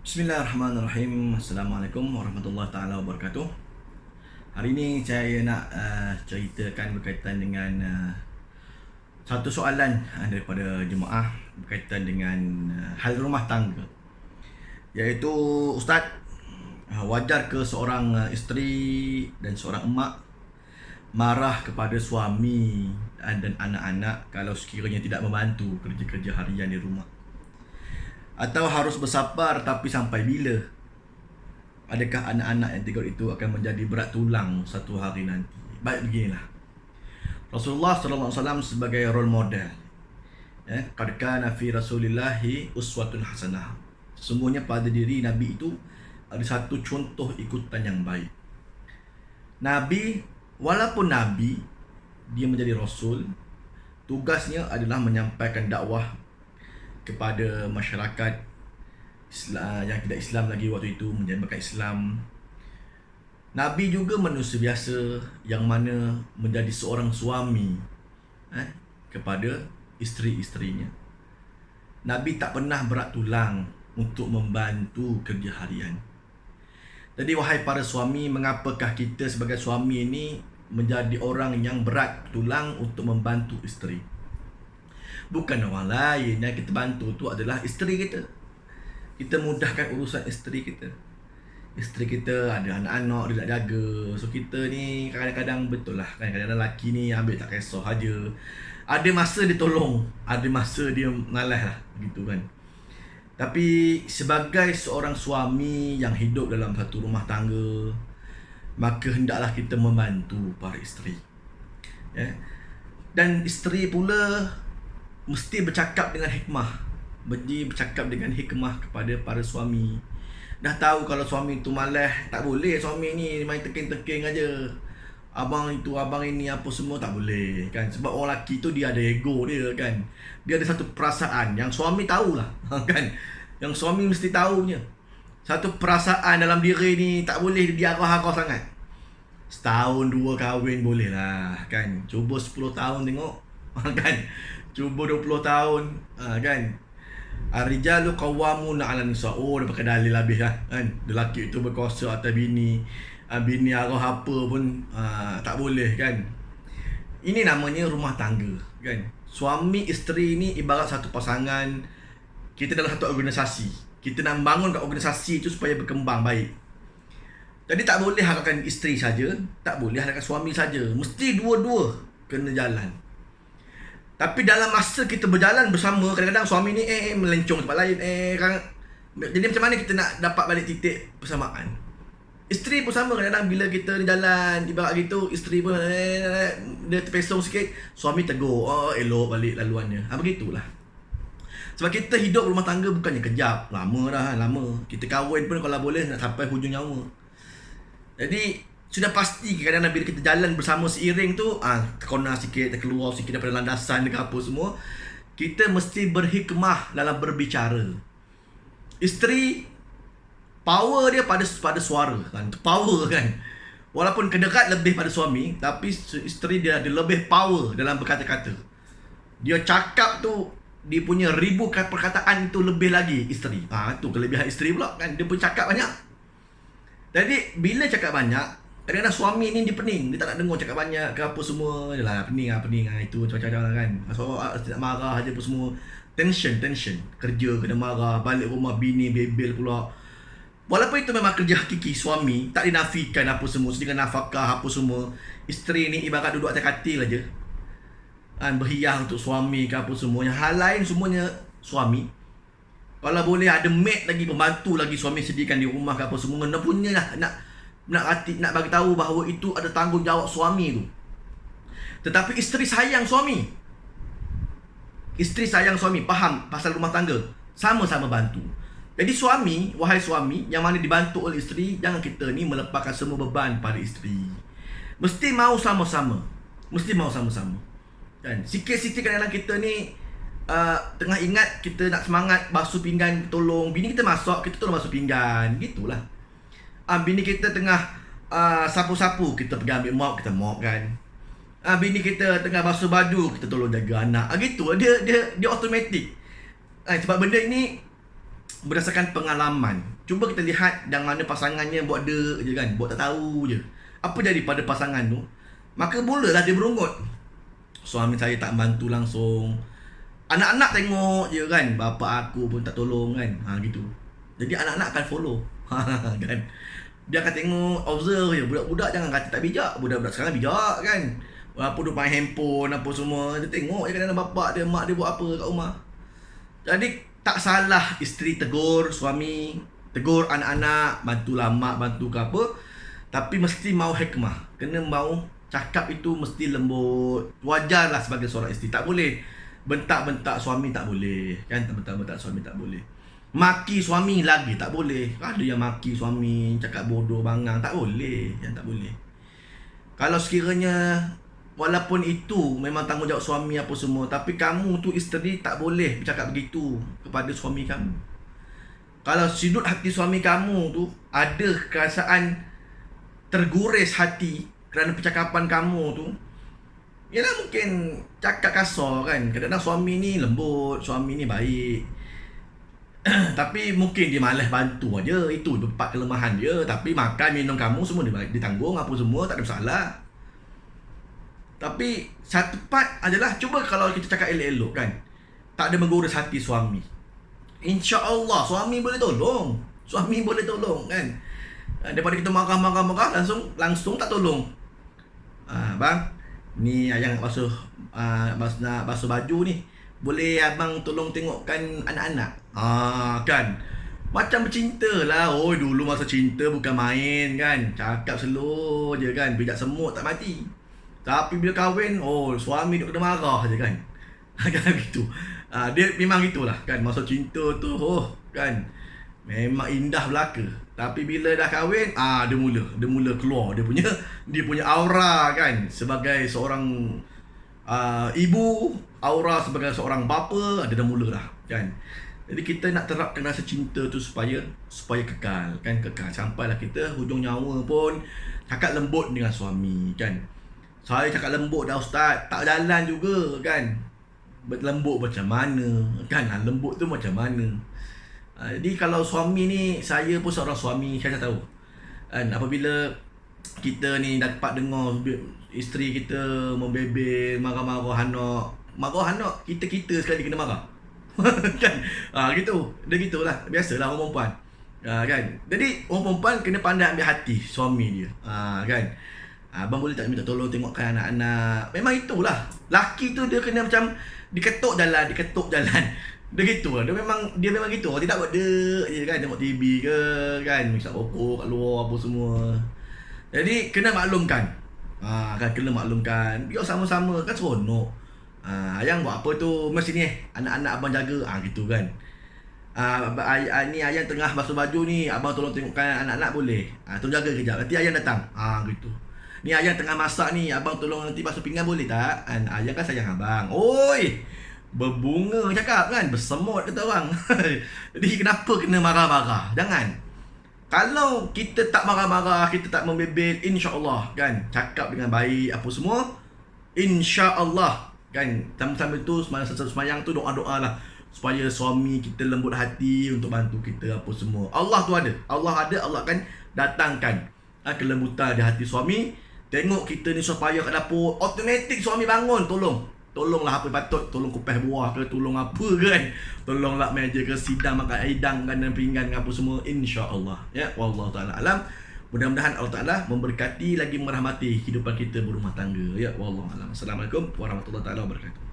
Bismillahirrahmanirrahim. Assalamualaikum warahmatullahi taala wabarakatuh. Hari ini saya nak ceritakan berkaitan dengan satu soalan daripada jemaah berkaitan dengan hal rumah tangga. Iaitu, Ustaz, wajar ke seorang isteri dan seorang emak marah kepada suami dan anak-anak kalau sekiranya tidak membantu kerja-kerja harian di rumah? Atau harus bersabar tapi sampai bila? Adakah anak-anak yang tengok itu akan menjadi berat tulang satu hari nanti? Baik, beginilah. Rasulullah SAW sebagai role model. Qad kana fi Rasulillahi uswatun hasanah. Sesungguhnya pada diri Nabi itu ada satu contoh ikutan yang baik. Nabi, walaupun Nabi, dia menjadi Rasul, tugasnya adalah menyampaikan dakwah kepada masyarakat Islam yang tidak Islam lagi waktu itu, menjadikan Islam. Nabi juga manusia biasa yang mana menjadi seorang suami kepada isteri-isterinya. Nabi tak pernah berat tulang untuk membantu kerja harian. Jadi wahai para suami, mengapakah kita sebagai suami ini menjadi orang yang berat tulang untuk membantu isteri? Bukan orang lain yang kita bantu tu adalah isteri kita. Kita mudahkan urusan isteri kita. Isteri kita ada anak-anak dia nak jaga. So kita ni kadang-kadang betul lah kan, kadang-kadang lelaki ni ambil tak kisah aja. Ada masa dia tolong, ada masa dia malas lah gitu kan. Tapi sebagai seorang suami yang hidup dalam satu rumah tangga, maka hendaklah kita membantu para isteri. Dan isteri pula mesti bercakap dengan hikmah. Bercakap dengan hikmah kepada para suami. Dah tahu kalau suami tu malas, tak boleh suami ni main teking-teking aja. Abang itu, abang ini, apa semua tak boleh kan. Sebab orang lelaki tu dia ada ego dia kan. Dia ada satu perasaan yang suami tahulah kan. Yang suami mesti tahunya. Satu perasaan dalam diri ni tak boleh diarah-arah sangat. Setahun dua kahwin boleh lah kan. Cuba 10 tahun tengok kan. Cuba 20 tahun kan. Ar-rijalu qawwamuna 'alan nisa. Oh, dah pakai dalil habis lah kan. Lelaki itu berkuasa atas bini. Bini arah apa pun tak boleh kan. Ini namanya rumah tangga kan. Suami isteri ni ibarat satu pasangan. Kita dalam satu organisasi. Kita nak bangun kat organisasi itu supaya berkembang baik. Jadi tak boleh harapkan isteri saja, tak boleh harapkan suami saja. Mesti dua-dua kena jalan. Tapi dalam masa kita berjalan bersama, kadang-kadang suami ni melencong tempat lain kan. Jadi macam mana kita nak dapat balik titik persamaan? Isteri pun sama, kadang-kadang bila kita jalan ibarat gitu, isteri pun dia terpesong sikit, suami tegur, elok balik laluannya. Begitulah. Sebab kita hidup rumah tangga bukannya kejap, lama dah, lama. Kita kahwin pun kalau boleh nak sampai hujung nyawa. Jadi sudah pasti kadang-kadang bila kita jalan bersama seiring tu, terkona sikit, terkeluar sikit daripada landasan ke apa semua, kita mesti berhikmah dalam berbicara. Isteri, power dia pada suara kan, power kan. Walaupun kedekat lebih pada suami, tapi isteri dia ada lebih power dalam berkata-kata. Dia cakap tu, dia punya 1000 perkataan itu lebih lagi isteri. Tu kelebihan isteri pula kan, dia pun cakap banyak. Jadi bila cakap banyak, kadang-kadang suami ni dia pening, dia tak nak dengar cakap banyak ke apa semua. Yalah, pening itu macam-macam kan. So tidak marah aja apa semua. Tension. Kerja kena marah, balik rumah bini bebel pula. Walaupun itu memang kerja hakiki suami, tak dinafikan apa semua, sedangkan nafkah apa semua. Isteri ni ibarat duduk atas katil aja. Berhias untuk suami ke apa semua. Yang hal lain semuanya suami. Kalau boleh ada maid lagi, pembantu lagi suami sediakan di rumah ke apa semua. Kena punya lah nak bagi tahu bahawa itu ada tanggungjawab suami tu. Tetapi isteri sayang suami. Isteri sayang suami, faham pasal rumah tangga, sama-sama bantu. Jadi suami, wahai suami yang mana dibantu oleh isteri, jangan kita ni melepaskan semua beban pada isteri. Mesti mau sama-sama. Kan? Sikit-sikit kadang-kadang kita ni tengah ingat kita nak semangat basuh pinggan, tolong bini kita masak, kita tolong basuh pinggan, gitulah. Bini kita tengah sapu-sapu, kita pergi ambil mop, kita mop kan. Bini kita tengah basuh baju, kita tolong jaga anak. Gitu, dia automatik. Sebab benda ini berdasarkan pengalaman. Cuba kita lihat yang mana pasangannya buat je kan, buat tak tahu je. Apa jadi pada pasangan tu? Maka mulalah dia berungut. Suami saya tak bantu langsung. Anak-anak tengok je kan, bapa aku pun tak tolong kan. Gitu. Jadi anak-anak akan follow. Kan. Dia akan tengok, observe je. Budak-budak jangan kata tak bijak. Budak-budak sekarang bijak kan. Walaupun dia main handphone apa semua, dia tengok je kadang-kadang bapak dia, mak dia buat apa kat rumah. Jadi tak salah isteri tegur suami, tegur anak-anak, bantulah mak, bantu ke apa. Tapi mesti mau hikmah. Kena mau cakap itu mesti lembut. Wajarlah sebagai seorang isteri. Tak boleh bentak-bentak suami, tak boleh. Kan, bentak-bentak suami tak boleh. Maki suami lagi tak boleh. Ada yang maki suami, cakap bodoh bangang, tak boleh. Yang tak boleh. Kalau sekiranya walaupun itu memang tanggungjawab suami apa semua, tapi kamu tu isteri tak boleh bercakap begitu kepada suami kamu. Kalau sudut hati suami kamu tu ada perasaan tergores hati kerana percakapan kamu tu, yalah mungkin cakap kasar kan. Kadang-kadang suami ni lembut, suami ni baik. Tapi mungkin dia malas bantu aja. Itu tempat kelemahan dia. Tapi makan, minum kamu semua ditanggung apa semua, tak ada masalah. Tapi satu part adalah cuba kalau kita cakap elok-elok kan, tak ada menggores hati suami, InsyaAllah suami boleh tolong. Suami boleh tolong kan. Daripada kita marah-marah langsung tak tolong. Bang, ni ayang basuh nak basuh baju ni, boleh abang tolong tengokkan anak-anak? Kan. Macam bercinta lah. Oh, dulu masa cinta bukan main kan. Cakap slow je kan. Bijak semut tak mati. Tapi bila kahwin, suami duk kena marah je kan. Kan gitu. Dia memang gitulah kan. Masa cinta tu, kan. Memang indah belaka. Tapi bila dah kahwin, dia mula keluar dia punya aura kan. Sebagai seorang ibu, aura sebagai seorang bapa, dia dah mula dah kan. Jadi kita nak terapkan rasa cinta tu supaya kekal kan, kekal sampailah kita hujung nyawa pun cakap lembut dengan suami kan. Saya cakap lembut dah ustaz, tak jalan juga kan. Lembut macam mana kan, lembut tu macam mana. Jadi kalau suami ni, saya pun seorang suami, saya tahu kan, apabila kita ni dapat dengar isteri kita membebel, marah-marah anak, kita sekali kena marah. Kan, gitu. Dia gitulah, biasalah orang perempuan. Kan. Jadi orang perempuan kena pandai ambil hati suami dia. Kan. Abang boleh tak minta tolong tengokkan anak-anak. Memang itulah. Laki tu dia kena macam diketuk jalan. Dia gitu lah. Dia memang gitu. Orang tidak buat dia kan, tengok TV ke kan, misal rokok kat luar apa semua. Jadi kena maklumkan. Kan kena maklumkan. Biar sama-sama kan seronok. Ayang buat apa tu, mesti ni anak-anak abang jaga. Gitu kan. Ni ayang tengah basuh baju ni, abang tolong tengokkan anak-anak boleh. Tolong jaga kejap. Nanti ayang datang. Gitu. Ni ayang tengah masak ni, abang tolong nanti basuh pinggan boleh tak? Ayang kan sayang abang. Oi, berbunga cakap kan, bersemut kata orang. Jadi kenapa kena marah-marah? Jangan. Kalau kita tak marah-marah, kita tak membebel, insya-Allah kan, cakap dengan baik apa semua, insya-Allah kan. Sama-sama tu semayang tu doa-doa lah supaya suami kita lembut hati untuk bantu kita apa semua. Allah tu ada. Allah akan datangkan kelembutan di hati suami. Tengok kita ni supaya kat dapur, automatik suami bangun, tolonglah apa patut, tolong kupas buah ke, tolong apa kan, tolong lap meja ke, sidang makan hidang kan, dan pinggan apa semua, insya-Allah ya. Wallahu taala alam. Mudah-mudahan Allah Taala memberkati lagi merahmati kehidupan kita berumah tangga ya. Wallahu alam. Assalamualaikum warahmatullahi taala wabarakatuh.